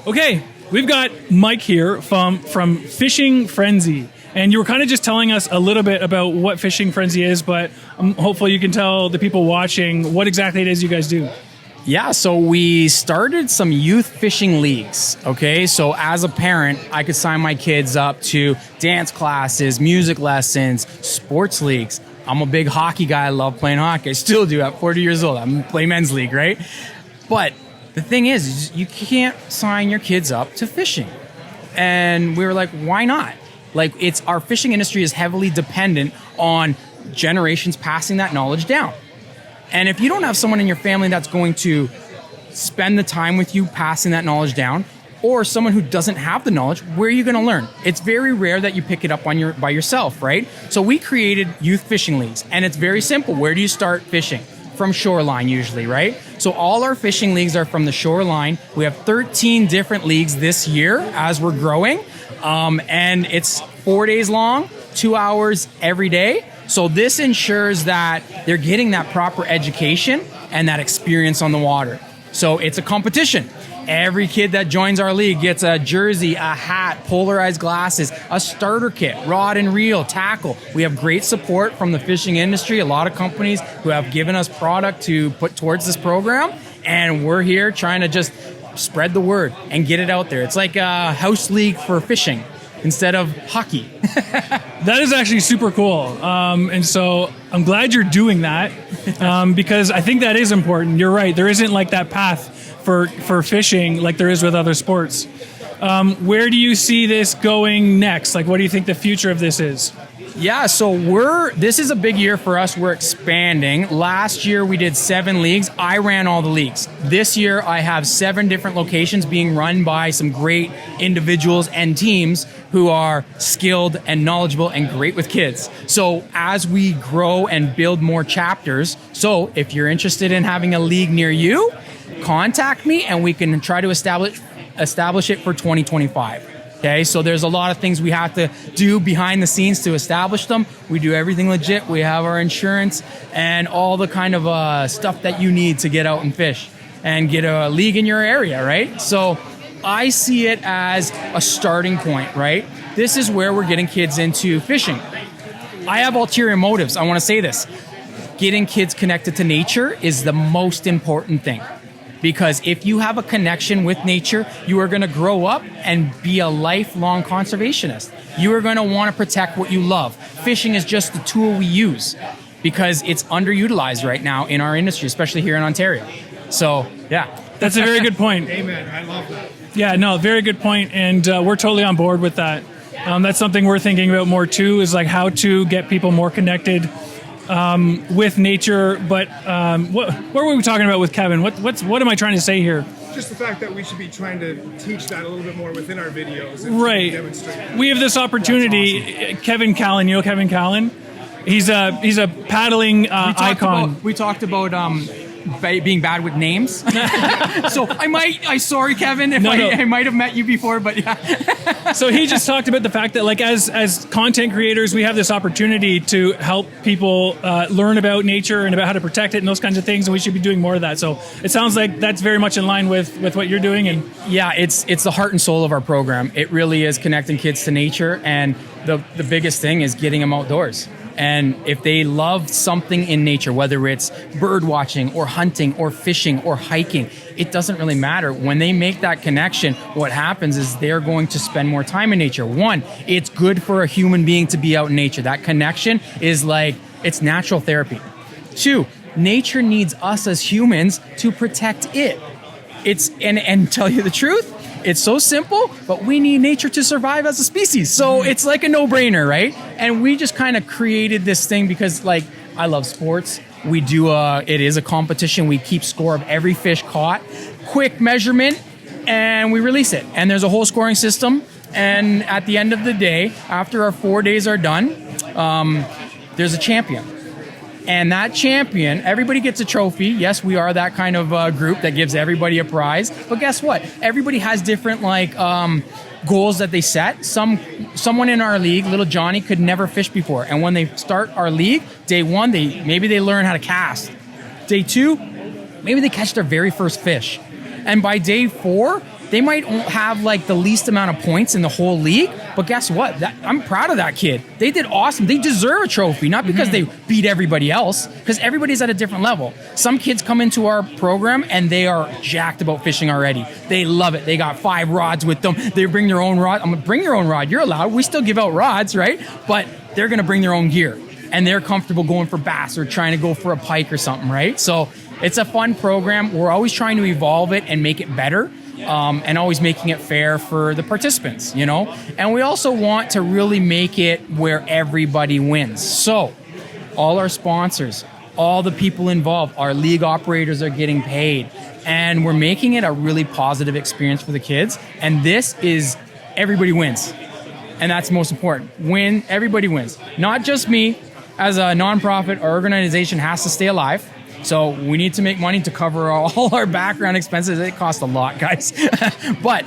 Okay, we've got Mike here from Fishing Frenzy. And you were kind of just telling us a little bit about what Fishing Frenzy is, but hopefully you can tell the people watching what exactly it is you guys do. Yeah, so we started some youth fishing leagues, okay? So as a parent, I could sign my kids up to dance classes, music lessons, sports leagues. I'm a big hockey guy. I love playing hockey. I still do at 40 years old. I'm playing men's league, right? But the thing is you can't sign your kids up to fishing. And we were like, why not? Like, our fishing industry is heavily dependent on generations passing that knowledge down. And if you don't have someone in your family that's going to spend the time with you passing that knowledge down, or someone who doesn't have the knowledge, where are you going to learn? It's very rare that you pick it up by yourself, right? So we created youth fishing leagues, and it's very simple. Where do you start fishing? From shoreline usually, right? So all our fishing leagues are from the shoreline. We have 13 different leagues this year as we're growing, and it's 4 days long, 2 hours every day. So this ensures that they're getting that proper education and that experience on the water. So it's a competition. Every kid that joins our league gets a jersey, a hat, polarized glasses, a starter kit, rod and reel, tackle. We have great support from the fishing industry, a lot of companies who have given us product to put towards this program, and we're here trying to just spread the word and get it out there. It's like a house league for fishing instead of hockey. That is actually super cool. And so I'm glad you're doing that because I think that is important. You're right. There isn't like that path for fishing like there is with other sports. Where do you see this going next? Like, what do you think the future of this is? Yeah, so this is a big year for us. We're expanding. Last year we did 7 leagues. I ran all the leagues. This year I have 7 different locations being run by some great individuals and teams who are skilled and knowledgeable and great with kids. So as we grow and build more chapters, so if you're interested in having a league near you, contact me and we can try to establish it for 2025. Okay, so there's a lot of things we have to do behind the scenes to establish them. We do everything legit. We have our insurance and all the kind of stuff that you need to get out and fish and get a league in your area, right? So I see it as a starting point, right? This is where we're getting kids into fishing. I have ulterior motives. I want to say this. Getting kids connected to nature is the most important thing. Because if you have a connection with nature, you are going to grow up and be a lifelong conservationist. You are going to want to protect what you love. Fishing is just the tool we use because it's underutilized right now in our industry, especially here in Ontario. So, yeah. That's a very good point. Amen. I love that. Yeah, no, very good point, and we're totally on board with that. That's something we're thinking about more too, is like how to get people more connected with nature. But what were we talking about with Kevin? What am I trying to say here? Just the fact that we should be trying to teach that a little bit more within our videos. And right. Demonstrate. We have this opportunity. Awesome. Kevin Callan, you know Kevin Callan? He's a paddling icon. We talked about being bad with names. So sorry Kevin if I might have met you before, but yeah. So he just talked about the fact that like as content creators, we have this opportunity to help people learn about nature and about how to protect it and those kinds of things, and we should be doing more of that. So it sounds like that's very much in line with what you're doing. And yeah, it's the heart and soul of our program. It really is connecting kids to nature, and the biggest thing is getting them outdoors. And if they love something in nature, whether it's bird watching or hunting or fishing or hiking, it doesn't really matter. When they make that connection, what happens is they're going to spend more time in nature. One, it's good for a human being to be out in nature. That connection is like, it's natural therapy. Two, nature needs us as humans to protect it. And tell you the truth, it's so simple, but we need nature to survive as a species. So it's like a no-brainer, right? And we just kind of created this thing because, like, I love sports. We do it is a competition. We keep score of every fish caught, quick measurement, and we release it. And there's a whole scoring system. And at the end of the day, after our 4 days are done, there's a champion. And that champion, everybody gets a trophy. Yes, we are that kind of group that gives everybody a prize. But guess what? Everybody has different goals that they set. Someone in our league, little Johnny, could never fish before. And when they start our league, day one, maybe they learn how to cast. Day two, maybe they catch their very first fish. And by day 4, They might have like the least amount of points in the whole league, but guess what? I'm proud of that kid. They did awesome. They deserve a trophy, not because they beat everybody else, because everybody's at a different level. Some kids come into our program and they are jacked about fishing already. They love it. They got 5 rods with them. They bring their own rod. I'm gonna bring your own rod. You're allowed. We still give out rods, right? But they're gonna bring their own gear, and they're comfortable going for bass or trying to go for a pike or something, right? So it's a fun program. We're always trying to evolve it and make it better, and always making it fair for the participants, you know? And we also want to really make it where everybody wins. So all our sponsors, all the people involved, our league operators are getting paid, and we're making it a really positive experience for the kids. And this is everybody wins. And that's most important. Win, everybody wins. Not just me. As a nonprofit, our organization has to stay alive. So we need to make money to cover all our background expenses. It costs a lot, guys. But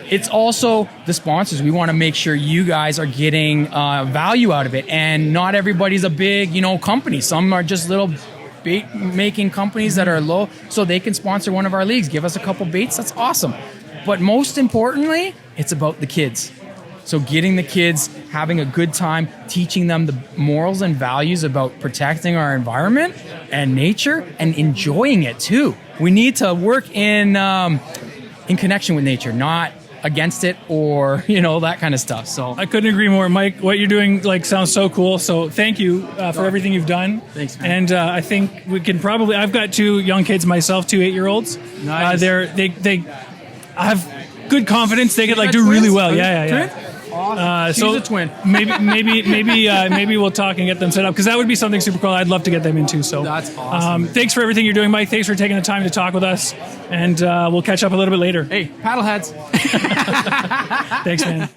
it's also the sponsors. We want to make sure you guys are getting value out of it. And not everybody's a big, company. Some are just little bait making companies that are low, so they can sponsor one of our leagues. Give us a couple baits. That's awesome. But most importantly, it's about the kids. So getting the kids, having a good time, teaching them the morals and values about protecting our environment and nature, and enjoying it too. We need to work in connection with nature, not against it or that kind of stuff. So I couldn't agree more, Mike. What you're doing sounds so cool. So thank you for everything you've done. Thanks, man. And I think we can probably. I've got 2 young kids myself, 2 8-year-olds. Nice. They have good confidence. They could do really well. Yeah. Awesome. She's a twin. maybe we'll talk and get them set up, because that would be something super cool. I'd love to get them into. So that's awesome. Thanks for everything you're doing, Mike. Thanks for taking the time to talk with us, and we'll catch up a little bit later. Hey, Paddleheads. Thanks, man.